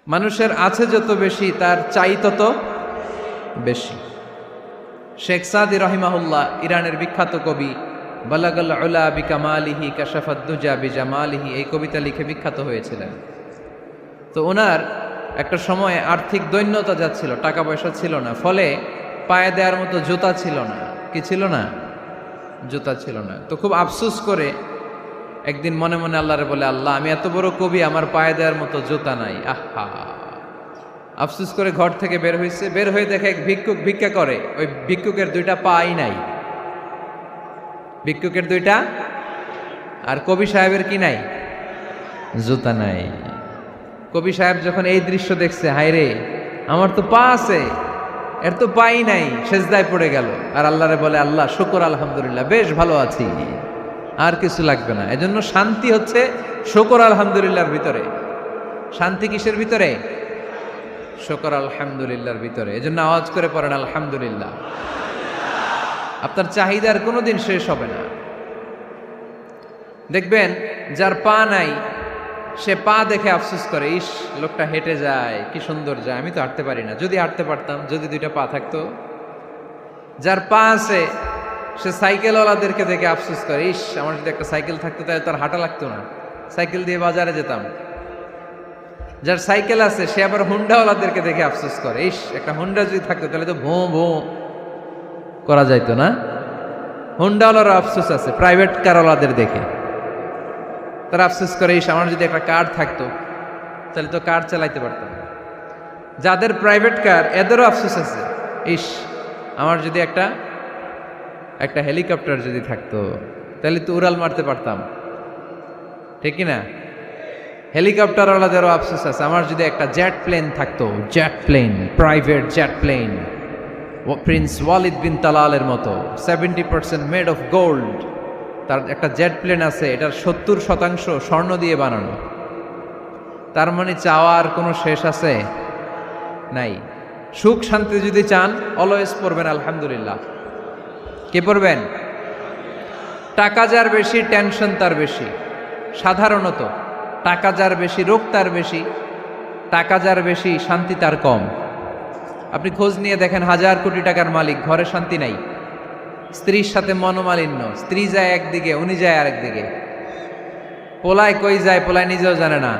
মানুষের আছে যত বেশি তার চাই তত বেশি। শেখ সাদি রহিমাহুল্লাহ ইরানের বিখ্যাত কবি, বালাগাল উলা বিকামালিহি কাশাফাদ দুজা বিজামালিহি, এই কবিতা লিখে বিখ্যাত হয়েছিলেন। তো ওনার একটা সময়ে আর্থিক দৈন্যতা যাচ্ছিল, টাকা পয়সা ছিল না, ফলে পায়ে দেওয়ার মতো জুতা ছিল না। কি ছিল না? জুতা ছিল না। তো খুব আফসোস করে একদিন মনে মনে আল্লাহরে বলে, আল্লাহ আমি এত বড় কবি, আমার পায়ে দেওয়ার মতো জুতা নাই। আহা, আফসোস করে ঘর থেকে বের হয়েছে। বের হয়ে দেখে এক ভিক্ষুক ভিক্ষা করে, ওই ভিক্ষুকের দুইটা পাই নাই। ভিক্ষুকের দুইটা, আর কবি সাহেবের কি নাই? জুতা নাই। কবি সাহেব যখন এই দৃশ্য দেখছে, হায় রে আমার তো পা আছে, এর তো পাই নাই, সেজদায় পড়ে গেল। আর আল্লাহরে বলে, আল্লাহ শুকর আলহামদুলিল্লাহ, বেশ ভালো আছি, আর কিছু লাগবে না। এজন্য শান্তি হচ্ছে শুকর আলহামদুলিল্লাহর ভিতরে। শান্তি কিসের ভিতরে? শুকর আলহামদুলিল্লাহর ভিতরে। এজন্য আওয়াজ করে পড়েন আলহামদুলিল্লাহ। আপনার চাহিদার কোনোদিন শেষ হবে না। দেখবেন যার পা নাই, সে পা দেখে আফসোস করে, ইস লোকটা হেঁটে যায়, কি সুন্দর যায়, আমি তো হাঁটতে পারি না, যদি হাঁটতে পারতাম, যদি দুইটা পা থাকতো। যার পা আছে সে সাইকেলওয়ালাদেরকে দেখে আফসোস করে, ইস আমার যদি একটা সাইকেল থাকতো তাহলে তার হাঁটা লাগতো না, সাইকেল দিয়ে বাজারে যেতাম। যার সাইকেল আছে সে আবার হুন্ডাওয়ালাদেরকে দেখে আফসোস করে, ইস একটা হুন্ডা যদি থাকতো তাহলে তো ভোঁ ভোঁ করা যাইতো না। হুন্ডাওয়ালারও আফসোস আছে প্রাইভেট কারওয়ালাদের দেখে, তারা আফসোস করে, ইস আমার যদি একটা কার থাকতো তাহলে তো কার চালাইতে পারতাম। যাদের প্রাইভেট কার এদেরও আফসোস আছে, ইস আমার যদি একটা হেলিকপ্টার যদি থাকতো তাহলে তো উড়াল মারতে পারতাম, ঠিক কিনা? হেলিকপ্টারওয়ালাদেরও আফসোস আছে, আমার যদি একটা জেট প্লেন থাকতো, jet plane, private jet plane, prince Walid bin তালালের মতো 70% মেড অফ গোল্ড, তার একটা জেট প্লেন আছে, এটার 70% স্বর্ণ দিয়ে বানানো। তার মানে চাওয়ার কোনো শেষ আছে? নাই। সুখ শান্তি যদি চান, অলওয়েজ পড়বেন আলহামদুলিল্লাহ। কে পড়বেন? টাকা যার বেশি টেনশন তার বেশি। সাধারণত টাকা যার বেশি রোগ তার বেশি, টাকা যার বেশি শান্তি তার কম। আপনি খোঁজ নিয়ে দেখেন, 1000 কোটি টাকার মালিক, ঘরে শান্তি নাই, স্ত্রীর সাথে মনোমালিন্য, স্ত্রী যায় একদিকে, উনি যায় আরেকদিকে, পোলায় কই যায় পোলায় নিজেও জানে না,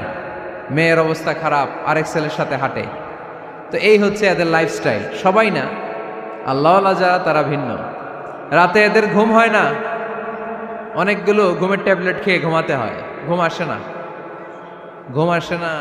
মেয়ের অবস্থা খারাপ, আরেক ছেলের সাথে হাঁটে। তো এই হচ্ছে এদের লাইফস্টাইল। সবাই না, আল্লাহওয়ালা যারা তারা ভিন্ন। রাতে এদের ঘুম হয় না, অনেকগুলো ঘুমের ট্যাবলেট খেয়ে ঘুমাতে হয়, ঘুম আসে না, ঘুম আসে না।